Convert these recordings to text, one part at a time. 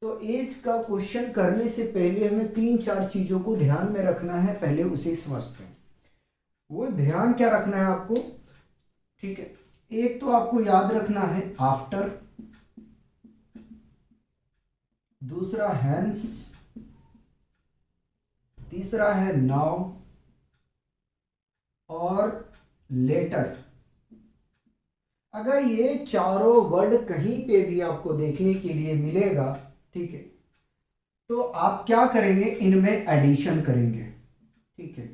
तो एज का क्वेश्चन करने से पहले हमें 3-4 चीजों को ध्यान में रखना है, पहले उसे समझते हैं। वो ध्यान क्या रखना है आपको, ठीक है। एक तो आपको याद रखना है आफ्टर, दूसरा हैंस, तीसरा है नाउ और लेटर। अगर ये चारों वर्ड कहीं पे भी आपको देखने के लिए मिलेगा, ठीक है, तो आप क्या करेंगे, इनमें एडिशन करेंगे, ठीक है।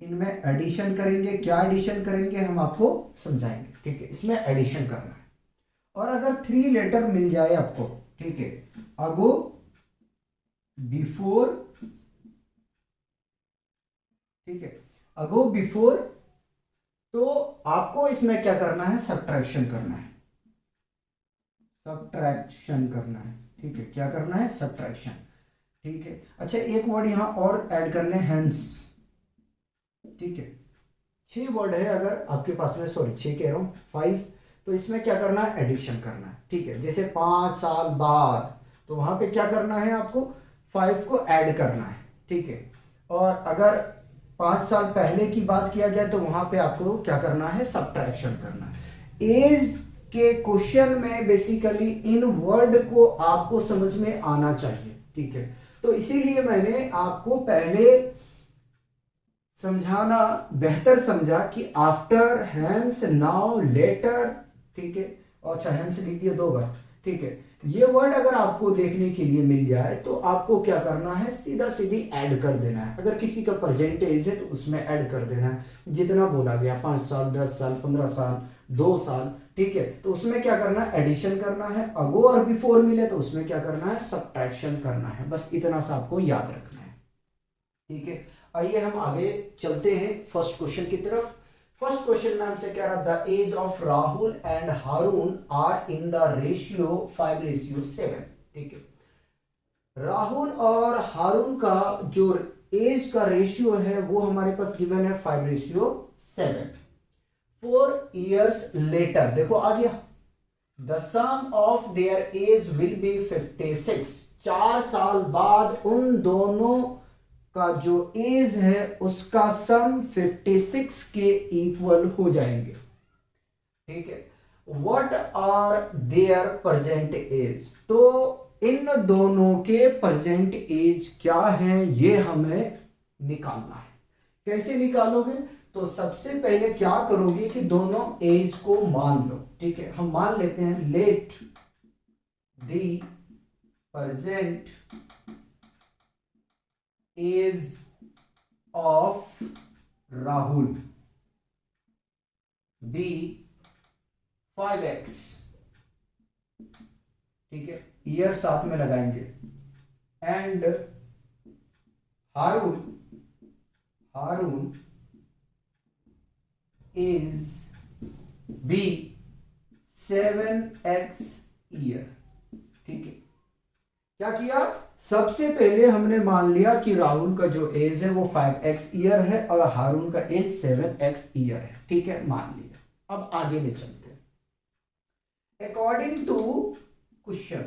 इनमें एडिशन करेंगे, क्या एडिशन करेंगे हम आपको समझाएंगे, ठीक है। इसमें एडिशन करना है। और अगर 3 लेटर मिल जाए आपको, ठीक है, अगो, बिफोर, ठीक है, अगो, बिफोर, तो आपको इसमें क्या करना है, सब्ट्रैक्शन करना है, सब्ट्रैक्शन करना है, ठीक है। क्या करना है, सब्ट्रैक्शन, ठीक है। अच्छा, एक वर्ड यहां और ऐड कर लें, हैंस, ठीक है। 6 वर्ड है अगर आपके पास में, सॉरी 6 कह रहा हूं, 5। तो इसमें क्या करना है, एडिशन करना है, ठीक है। जैसे 5 साल बाद, तो वहां पे क्या करना है आपको, 5 को ऐड करना है, ठीक है। और अगर 5 साल पहले की बात किया जाए तो वहां पे आपको क्या करना है, सब्ट्रैक्शन करना है। एज के क्वेश्चन में बेसिकली इन वर्ड को आपको समझ में आना चाहिए, ठीक है। तो इसीलिए मैंने आपको पहले समझाना बेहतर समझा कि आफ्टर, हैंस, नाउ, लेटर, ठीक है। और अच्छा, हैंस लिख दिया 2 बार, ठीक है। ये वर्ड अगर आपको देखने के लिए मिल जाए तो आपको क्या करना है, सीधा सीधी ऐड कर देना है। अगर किसी का परसेंटेज है तो उसमें ऐड कर देना है, जितना बोला गया, 5 साल, 10 साल, 15 साल, 2 साल, ठीक है। तो उसमें क्या करना है, एडिशन करना है। अगो और बिफोर मिले तो उसमें क्या करना है, सब्ट्रैक्शन करना है। बस इतना सा आपको याद रखना है, ठीक है। आइए हम आगे चलते हैं फर्स्ट क्वेश्चन की तरफ। फर्स्ट क्वेश्चन में हमसे कह रहा, the age of Rahul and Haroon are in the ratio 5:7, ठीक है। राहुल और हारून का जो एज का रेशियो है वो हमारे पास गिवन है 5:7। 4 years लेटर, देखो आ गया, the sum of their age will be 56। 4 साल बाद उन दोनों का जो एज है उसका सम 56 के इक्वल हो जाएंगे, ठीक है। What are their present age, तो इन दोनों के प्रेजेंट एज क्या है ये हमें निकालना है। कैसे निकालोगे, तो सबसे पहले क्या करोगे कि दोनों एज को मान लो, ठीक है। हम मान लेते हैं, let the present age of Rahul be 5x, ठीक है, ईयर साथ में लगाएंगे, and Haroon Haroon is be 7x year, ठीक है। क्या किया, सबसे पहले हमने मान लिया कि राहुल का जो एज है वो 5x ईयर है और हारून का एज 7x ईयर है, ठीक है, मान लिया। अब आगे में चलते हैं अकॉर्डिंग टू क्वेश्चन,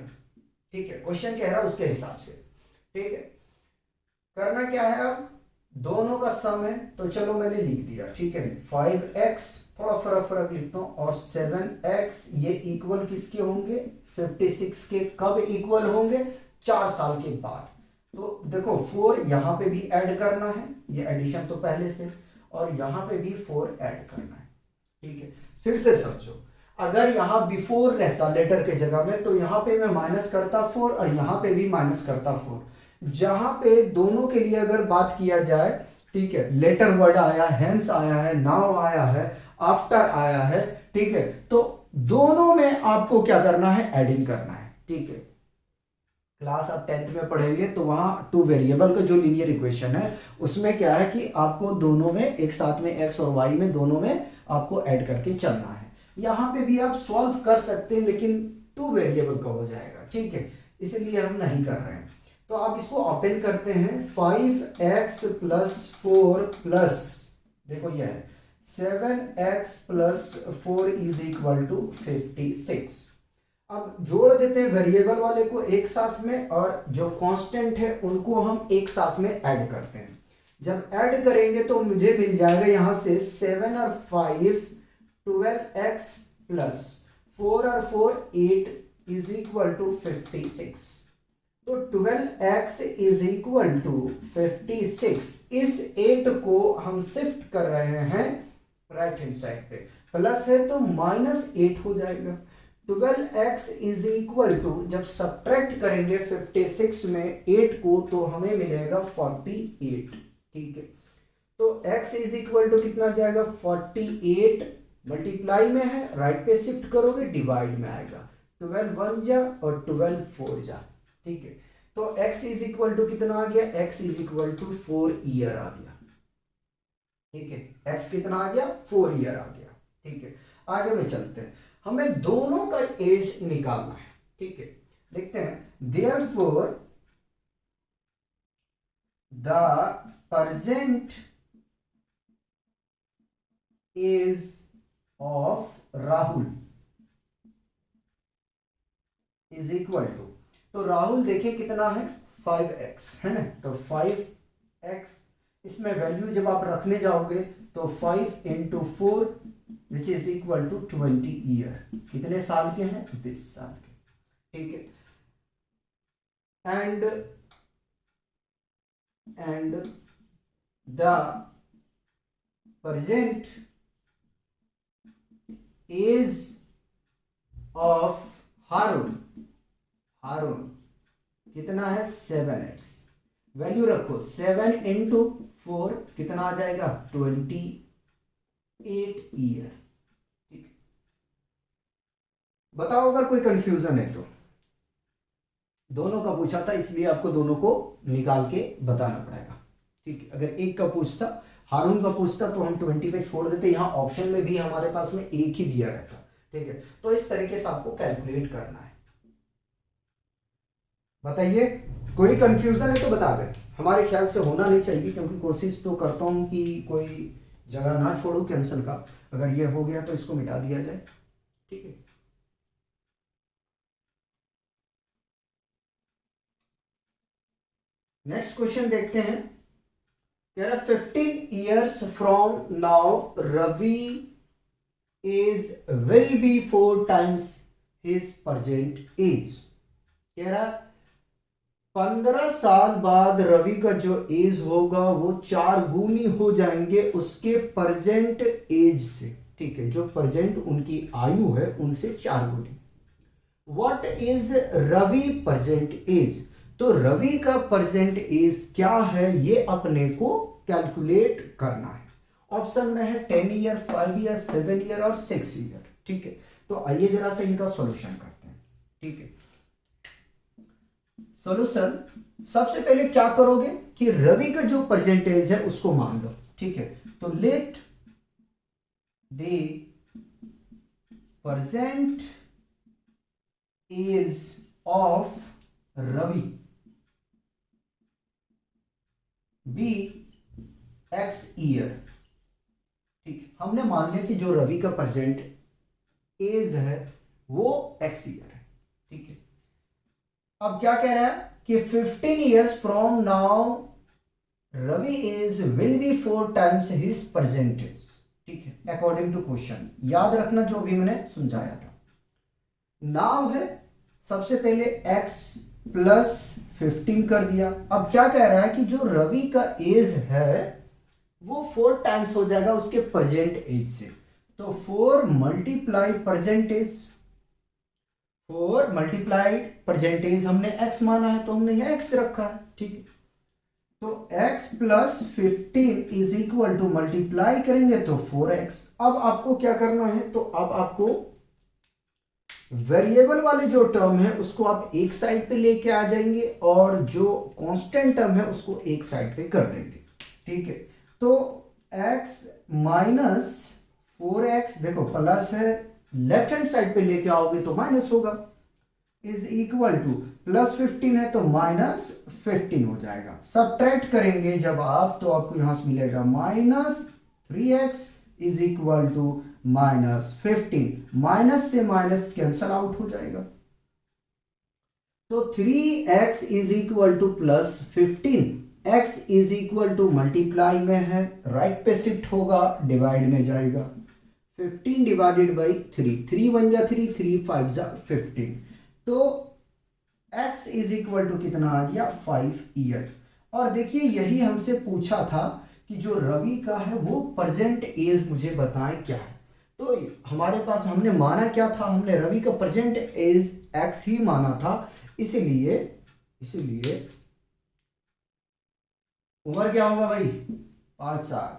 ठीक है। क्वेश्चन कह रहा है उसके हिसाब से, ठीक है। करना क्या है, अब दोनों का सम है तो चलो मैंने लिख दिया, ठीक है। 5x, थोड़ा फर्क लिखता हूं, और 7x, ये इक्वल किसके होंगे, 56 के। कब इक्वल होंगे, 4 साल के बाद। तो देखो 4 यहां पे भी ऐड करना है, ये एडिशन तो पहले से, और यहां पे भी 4 ऐड करना है, ठीक है। फिर से समझो, अगर यहां बिफोर रहता लेटर के जगह में तो यहां पे मैं माइनस करता 4 और यहां पे भी माइनस करता 4। जहां पे दोनों के लिए अगर बात किया जाए, ठीक है, लेटर वर्ड आया, हेंस आया है, नाउ आया है, आफ्टर आया है, ठीक है, तो दोनों में आपको क्या करना है, एडिंग करना है, ठीक है। क्लास आप 10th में पढ़ेंगे तो वहां 2 वेरिएबल का जो लीनियर इक्वेशन है उसमें क्या है कि आपको दोनों में एक साथ में x और y में दोनों में आपको ऐड करके चलना है। यहां पे भी आप सॉल्व कर सकते हैं लेकिन 2 वेरिएबल का हो जाएगा, ठीक है, इसलिए हम नहीं कर रहे हैं। तो आप इसको ओपन करते हैं, 5x प्लस 4 प्लस, देखो यह है 7x plus 4 is equal to 56। अब जोड़ देते हैं वेरिएबल वाले को एक साथ में, और जो कांस्टेंट है उनको हम एक साथ में ऐड करते हैं। जब ऐड करेंगे तो मुझे मिल जाएगा यहां से 7 और 5 12x प्लस 4 और 4 8 इज इक्वल टू 56। तो 12x इज इक्वल टू 56। इस 8 को हम शिफ्ट कर रहे हैं राइट हैंड साइड पे, प्लस है तो -8 हो जाएगा। 12x इज इक्वल टू, जब सब्ट्रैक्ट करेंगे 56 में 8 को तो हमें मिलेगा 48। ठीक है, तो x इज इक्वल टू कितना जाएगा 48, मल्टीप्लाई में है राइट पे शिफ्ट करोगे डिवाइड में आएगा, 12 1 जा और 12 4 जा। ठीक है, तो x इज इक्वल टू कितना आ गया, x is equal to 4 year आ गया। ठीक है, x कितना आ गया 4 ईयर आ गया। ठीक है, आगे में चलते हैं, हमें दोनों का एज निकालना है। ठीक है, लिखते हैं therefore the present age of Rahul is equal to, तो राहुल देखिए कितना है 5x है ना, तो 5x, इसमें वैल्यू जब आप रखने जाओगे तो 5 into 4 which is equal to 20 year. कितने साल के हैं 20 साल के। ठीक है, and the present age of Haroon, Haroon कितना है 7x, वैल्यू रखो 7 इंटू 4 कितना आ जाएगा 28 ईयर। ठीक, बताओ अगर कोई कंफ्यूजन है तो। दोनों का पूछा था इसलिए आपको दोनों को निकाल के बताना पड़ेगा। ठीक है, अगर एक का पूछता, हारून का पूछता तो हम 20 पे छोड़ देते, यहाँ ऑप्शन में भी हमारे पास में एक ही दिया रहता। ठीक है, तो इस तरीके से आपको कैलकुलेट करना है। बताइए कोई कंफ्यूजन है तो बता दें, हमारे ख्याल से होना नहीं चाहिए, क्योंकि कोशिश तो करता हूं कि कोई जगह ना छोड़ू कैंसिल का। अगर ये हो गया तो इसको मिटा दिया जाए। ठीक है, नेक्स्ट क्वेश्चन देखते हैं। कह रहा 15 years from now Ravi age will be 4 times his present age. कह रहा 15 साल बाद रवि का जो एज होगा वो 4 गुनी हो जाएंगे उसके प्रेजेंट एज से। ठीक है, जो प्रेजेंट उनकी आयु है उनसे 4 गुनी। What is Ravi present age, तो रवि का प्रेजेंट एज क्या है ये अपने को कैलकुलेट करना है। ऑप्शन में है 10 ईयर, 5 ईयर, 7 ईयर और 6 ईयर। ठीक है, तो आइए जरा से इनका सॉल्यूशन करते हैं। ठीक है, सॉल्यूशन, सबसे पहले क्या करोगे कि रवि का जो परसेंटेज है उसको मान लो। ठीक है, तो let the percent age of Ravi be x year. ठीक, हमने मान लिया कि जो रवि का प्रेजेंट एज है वो x ईयर है। ठीक है, अब क्या कह रहा है कि 15 years from now Ravi age will be 4 times his present age. ठीक है, अकॉर्डिंग टू क्वेश्चन, याद रखना जो भी मैंने समझाया था। नाउ है, सबसे पहले x प्लस 15 कर दिया। अब क्या कह रहा है कि जो रवि का एज है वो 4 टाइम्स हो जाएगा उसके प्रेजेंट एज से। तो 4 multiply present age, 4 multiplied present age हमने x माना है तो हमने यह x रखा है। ठीक है, तो x plus 15 is equal to multiply करेंगे तो 4x। अब आपको क्या करना है, तो अब आपको वेरिएबल वाले जो टर्म है उसको आप एक साइड पे लेके आ जाएंगे और जो कांस्टेंट टर्म है उसको एक साइड पे कर देंगे। ठीक है, तो x माइनस 4x, देखो प्लस है, लेफ्ट हैंड साइड पे लेके आओगे तो माइनस होगा, इज इक्वल टू प्लस 15 है तो माइनस 15 हो जाएगा। सब्ट्रैक्ट करेंगे जब आप तो आपको यहां से मिलेगा minus 3x is equal to minus 15। Minus से माइनस कैंसल आउट हो जाएगा। तो 3x is equal to plus 15, x is equal to multiply में है, राइट पे शिफ्ट होगा, डिवाइड में जाएगा, 15 डिवाइडेड बाई 3, 3 1 जा 3, 3 5 जा 15, तो x इज इक्वल टू कितना आ गया 5 ईयर। और देखिए यही हमसे पूछा था कि जो रवि का है वो प्रेजेंट एज मुझे बताएं क्या है। तो हमारे पास हमने माना क्या था, हमने रवि का प्रेजेंट एज x ही माना था, इसीलिए उम्र क्या होगा भाई 5 साल।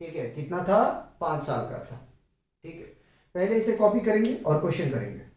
ठीक है, कितना था 5 साल का था। ठीक है, पहले इसे कॉपी करेंगे और क्वेश्चन करेंगे।